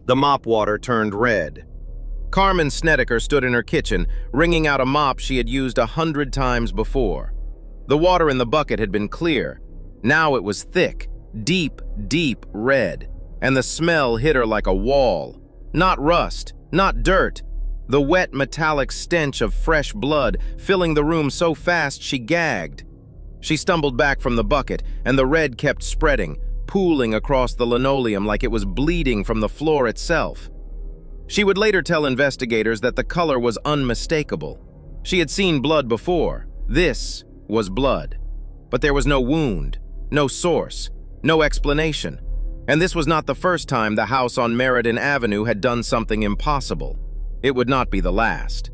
The mop water turned red. Carmen Snedeker stood in her kitchen, wringing out a mop she had used 100 times before. The water in the bucket had been clear. Now it was thick, deep, deep red, and the smell hit her like a wall. Not rust, not dirt. The wet metallic stench of fresh blood filling the room so fast she gagged. She stumbled back from the bucket, and the red kept spreading, pooling across the linoleum like it was bleeding from the floor itself. She would later tell investigators that the color was unmistakable. She had seen blood before. This was blood. But there was no wound, no source, no explanation. And this was not the first time the house on Meriden Avenue had done something impossible. It would not be the last.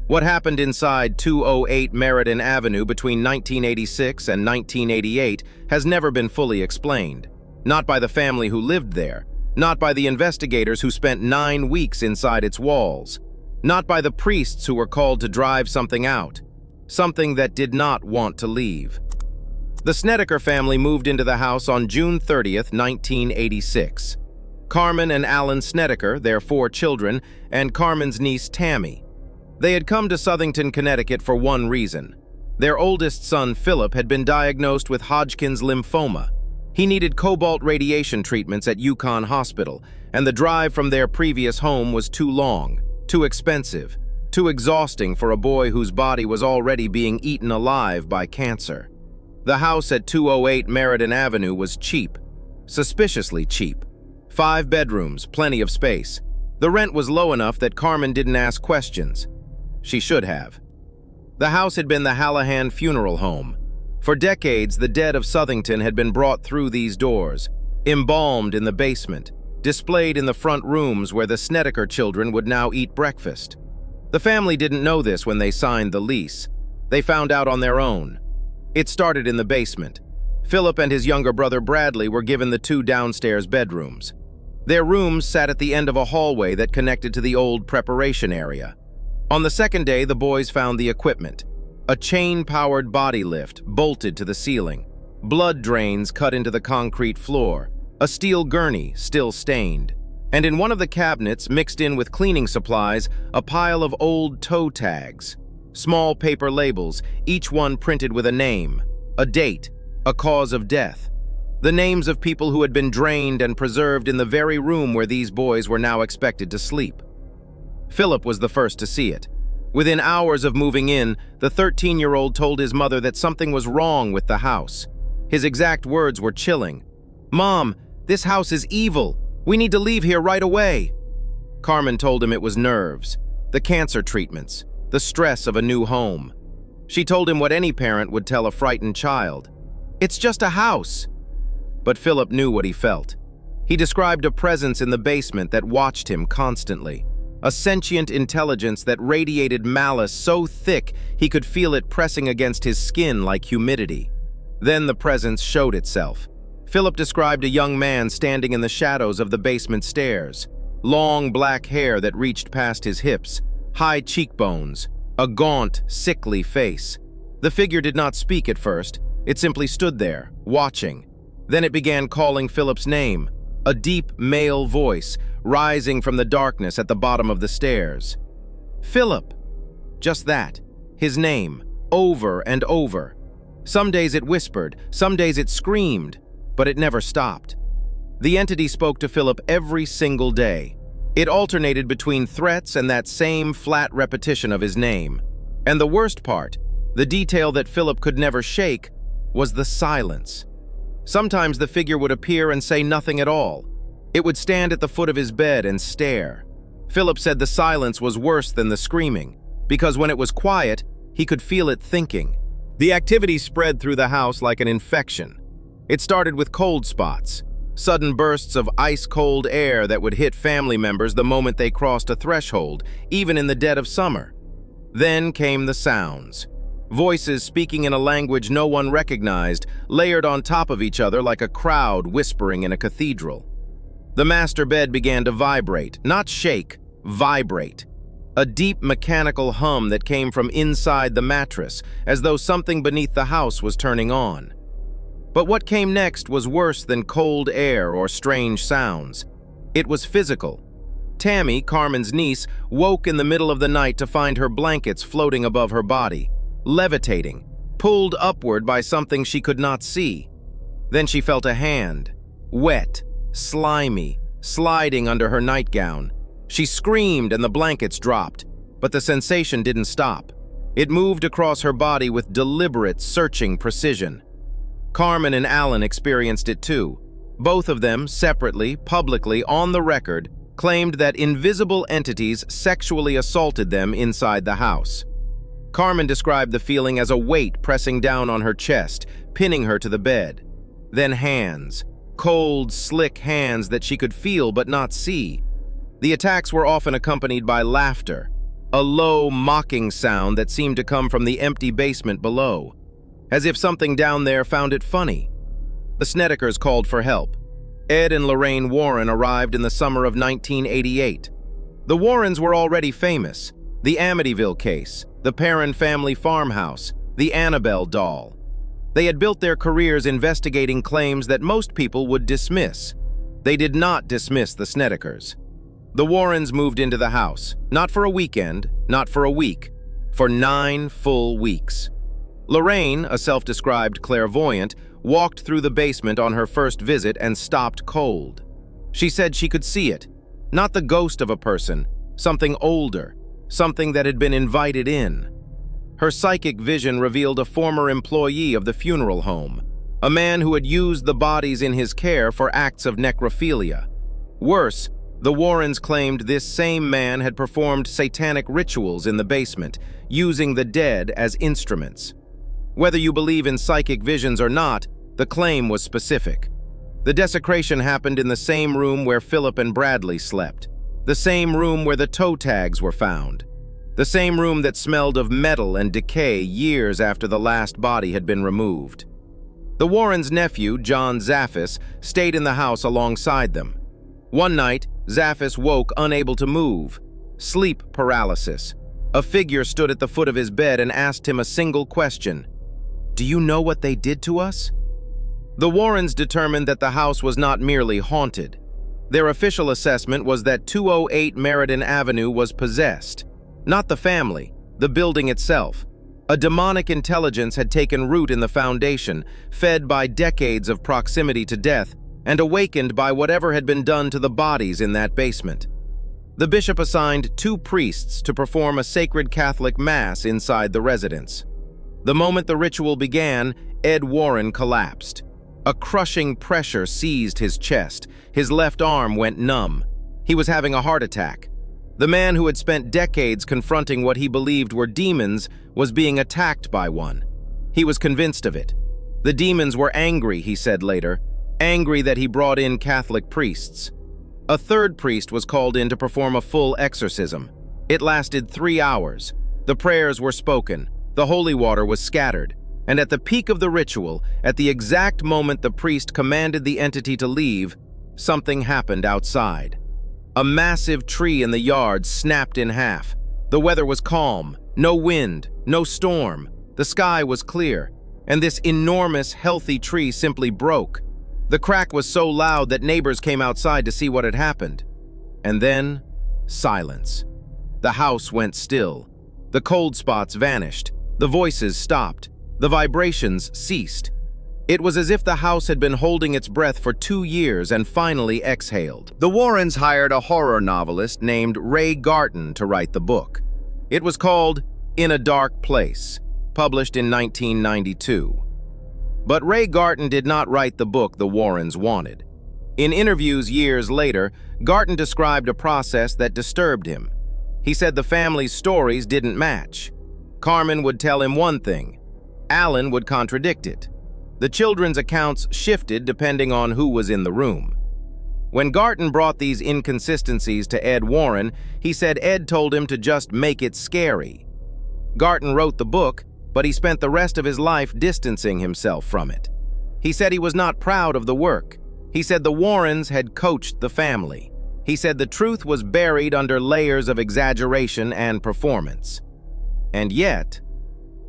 What happened inside 208 Meriden Avenue between 1986 and 1988 has never been fully explained. Not by the family who lived there, not by the investigators who spent 9 weeks inside its walls, not by the priests who were called to drive something out, something that did not want to leave. The Snedeker family moved into the house on June 30th, 1986. Carmen and Alan Snedeker, their 4 children, and Carmen's niece Tammy. They had come to Southington, Connecticut for one reason. Their oldest son, Philip, had been diagnosed with Hodgkin's lymphoma. He needed cobalt radiation treatments at UConn Hospital, and the drive from their previous home was too long, too expensive, too exhausting for a boy whose body was already being eaten alive by cancer. The house at 208 Meriden Avenue was cheap, suspiciously cheap. 5 bedrooms, plenty of space. The rent was low enough that Carmen didn't ask questions. She should have. The house had been the Hallahan funeral home. For decades, the dead of Southington had been brought through these doors, embalmed in the basement, displayed in the front rooms where the Snedeker children would now eat breakfast. The family didn't know this when they signed the lease. They found out on their own. It started in the basement. Philip and his younger brother Bradley were given the 2 downstairs bedrooms. Their rooms sat at the end of a hallway that connected to the old preparation area. On the second day, the boys found the equipment. A chain-powered body lift bolted to the ceiling, blood drains cut into the concrete floor, a steel gurney still stained, and in one of the cabinets, mixed in with cleaning supplies, a pile of old toe tags. Small paper labels, each one printed with a name, a date, a cause of death. The names of people who had been drained and preserved in the very room where these boys were now expected to sleep. Philip was the first to see it. Within hours of moving in, the 13-year-old told his mother that something was wrong with the house. His exact words were chilling. "Mom, this house is evil. We need to leave here right away." Carmen told him it was nerves, the cancer treatments, the stress of a new home. She told him what any parent would tell a frightened child. "It's just a house." But Philip knew what he felt. He described a presence in the basement that watched him constantly. A sentient intelligence that radiated malice so thick he could feel it pressing against his skin like humidity. Then the presence showed itself. Philip described a young man standing in the shadows of the basement stairs. Long black hair that reached past his hips, high cheekbones, a gaunt, sickly face. The figure did not speak at first. It simply stood there, watching. Then it began calling Philip's name, a deep male voice rising from the darkness at the bottom of the stairs. Philip. Just that. His name, over and over. Some days it whispered, some days it screamed, but it never stopped. The entity spoke to Philip every single day. It alternated between threats and that same flat repetition of his name. And the worst part, the detail that Philip could never shake, was the silence. Sometimes the figure would appear and say nothing at all. It would stand at the foot of his bed and stare. Philip said the silence was worse than the screaming, because when it was quiet, he could feel it thinking. The activity spread through the house like an infection. It started with cold spots, sudden bursts of ice-cold air that would hit family members the moment they crossed a threshold, even in the dead of summer. Then came the sounds. Voices speaking in a language no one recognized, layered on top of each other like a crowd whispering in a cathedral. The master bed began to vibrate, not shake, vibrate. A deep mechanical hum that came from inside the mattress, as though something beneath the house was turning on. But what came next was worse than cold air or strange sounds. It was physical. Tammy, Carmen's niece, woke in the middle of the night to find her blankets floating above her body, levitating, pulled upward by something she could not see. Then she felt a hand, wet, slimy, sliding under her nightgown. She screamed and the blankets dropped, but the sensation didn't stop. It moved across her body with deliberate, searching precision. Carmen and Alan experienced it too. Both of them, separately, publicly, on the record, claimed that invisible entities sexually assaulted them inside the house. Carmen described the feeling as a weight pressing down on her chest, pinning her to the bed. Then hands, cold, slick hands that she could feel but not see. The attacks were often accompanied by laughter, a low, mocking sound that seemed to come from the empty basement below, as if something down there found it funny. The Snedekers called for help. Ed and Lorraine Warren arrived in the summer of 1988. The Warrens were already famous. The Amityville case, the Perrin family farmhouse, the Annabelle doll. They had built their careers investigating claims that most people would dismiss. They did not dismiss the Snedekers. The Warrens moved into the house, not for a weekend, not for a week, for 9 full weeks. Lorraine, a self-described clairvoyant, walked through the basement on her first visit and stopped cold. She said she could see it, not the ghost of a person, something older, something that had been invited in. Her psychic vision revealed a former employee of the funeral home, a man who had used the bodies in his care for acts of necrophilia. Worse, the Warrens claimed this same man had performed satanic rituals in the basement, using the dead as instruments. Whether you believe in psychic visions or not, the claim was specific. The desecration happened in the same room where Philip and Bradley slept, the same room where the toe tags were found, the same room that smelled of metal and decay years after the last body had been removed. The Warrens' nephew, John Zaffis, stayed in the house alongside them. One night, Zaffis woke unable to move, sleep paralysis. A figure stood at the foot of his bed and asked him a single question. "Do you know what they did to us?" The Warrens determined that the house was not merely haunted. Their official assessment was that 208 Meriden Avenue was possessed. Not the family, the building itself. A demonic intelligence had taken root in the foundation, fed by decades of proximity to death, and awakened by whatever had been done to the bodies in that basement. The bishop assigned 2 priests to perform a sacred Catholic mass inside the residence. The moment the ritual began, Ed Warren collapsed. A crushing pressure seized his chest. His left arm went numb. He was having a heart attack. The man who had spent decades confronting what he believed were demons was being attacked by one. He was convinced of it. The demons were angry, he said later, angry that he brought in Catholic priests. A third priest was called in to perform a full exorcism. It lasted 3 hours. The prayers were spoken. The holy water was scattered. And at the peak of the ritual, at the exact moment the priest commanded the entity to leave, something happened outside. A massive tree in the yard snapped in half. The weather was calm, no wind, no storm. The sky was clear, and this enormous, healthy tree simply broke. The crack was so loud that neighbors came outside to see what had happened. And then, silence. The house went still. The cold spots vanished. The voices stopped. The vibrations ceased. It was as if the house had been holding its breath for 2 years and finally exhaled. The Warrens hired a horror novelist named Ray Garton to write the book. It was called In a Dark Place, published in 1992. But Ray Garton did not write the book the Warrens wanted. In interviews years later, Garton described a process that disturbed him. He said the family's stories didn't match. Carmen would tell him one thing. Alan would contradict it. The children's accounts shifted depending on who was in the room. When Garton brought these inconsistencies to Ed Warren, he said Ed told him to just make it scary. Garton wrote the book, but he spent the rest of his life distancing himself from it. He said he was not proud of the work. He said the Warrens had coached the family. He said the truth was buried under layers of exaggeration and performance. And yet,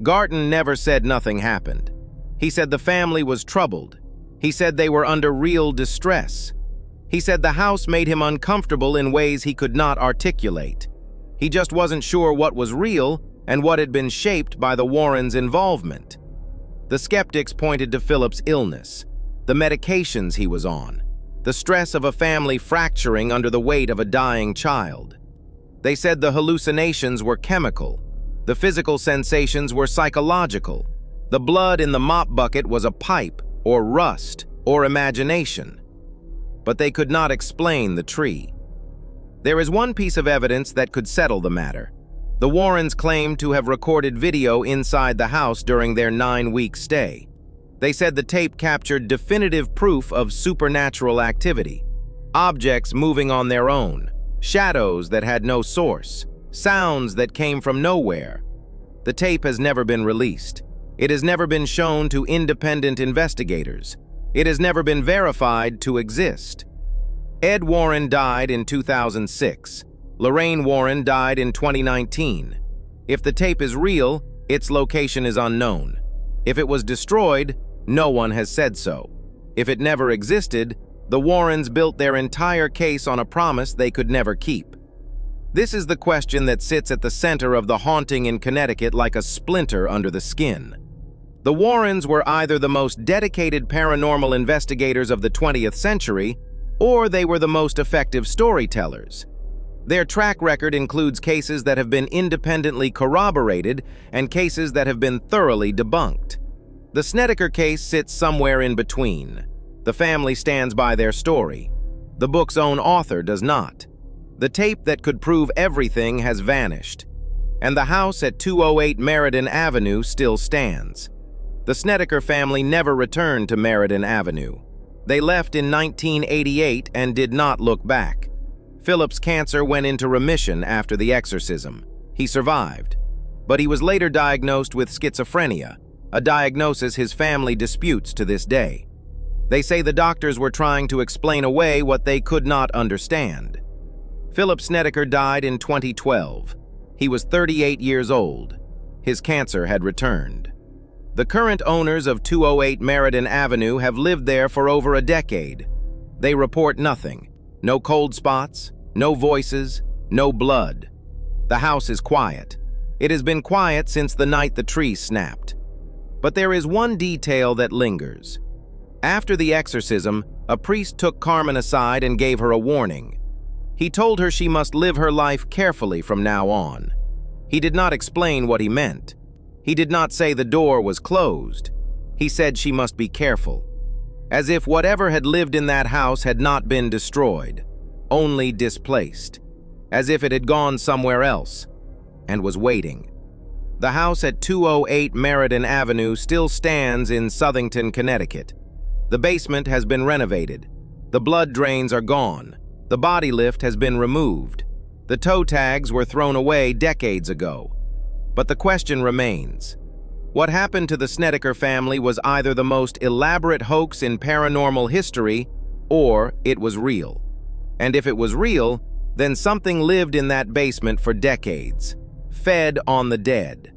Garton never said nothing happened. He said the family was troubled. He said they were under real distress. He said the house made him uncomfortable in ways he could not articulate. He just wasn't sure what was real and what had been shaped by the Warrens' involvement. The skeptics pointed to Philip's illness, the medications he was on, the stress of a family fracturing under the weight of a dying child. They said the hallucinations were chemical, the physical sensations were psychological, the blood in the mop bucket was a pipe, or rust, or imagination. But they could not explain the tree. There is one piece of evidence that could settle the matter. The Warrens claimed to have recorded video inside the house during their 9-week stay. They said the tape captured definitive proof of supernatural activity, objects moving on their own, shadows that had no source, sounds that came from nowhere. The tape has never been released. It has never been shown to independent investigators. It has never been verified to exist. Ed Warren died in 2006. Lorraine Warren died in 2019. If the tape is real, its location is unknown. If it was destroyed, no one has said so. If it never existed, the Warrens built their entire case on a promise they could never keep. This is the question that sits at the center of the haunting in Connecticut like a splinter under the skin. The Warrens were either the most dedicated paranormal investigators of the 20th century, or they were the most effective storytellers. Their track record includes cases that have been independently corroborated and cases that have been thoroughly debunked. The Snedeker case sits somewhere in between. The family stands by their story. The book's own author does not. The tape that could prove everything has vanished. And the house at 208 Meriden Avenue still stands. The Snedeker family never returned to Meriden Avenue. They left in 1988 and did not look back. Philip's cancer went into remission after the exorcism. He survived. But he was later diagnosed with schizophrenia, a diagnosis his family disputes to this day. They say the doctors were trying to explain away what they could not understand. Philip Snedeker died in 2012. He was 38 years old. His cancer had returned. The current owners of 208 Meriden Avenue have lived there for over a decade. They report nothing. No cold spots, no voices, no blood. The house is quiet. It has been quiet since the night the tree snapped. But there is one detail that lingers. After the exorcism, a priest took Carmen aside and gave her a warning. He told her she must live her life carefully from now on. He did not explain what he meant. He did not say the door was closed. He said she must be careful. As if whatever had lived in that house had not been destroyed, only displaced. As if it had gone somewhere else and was waiting. The house at 208 Meriden Avenue still stands in Southington, Connecticut. The basement has been renovated. The blood drains are gone. The body lift has been removed. The toe tags were thrown away decades ago. But the question remains. What happened to the Snedeker family was either the most elaborate hoax in paranormal history, or it was real. And if it was real, then something lived in that basement for decades, fed on the dead.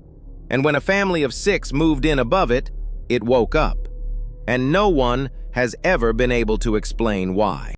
And when a family of 6 moved in above it, it woke up. And no one has ever been able to explain why.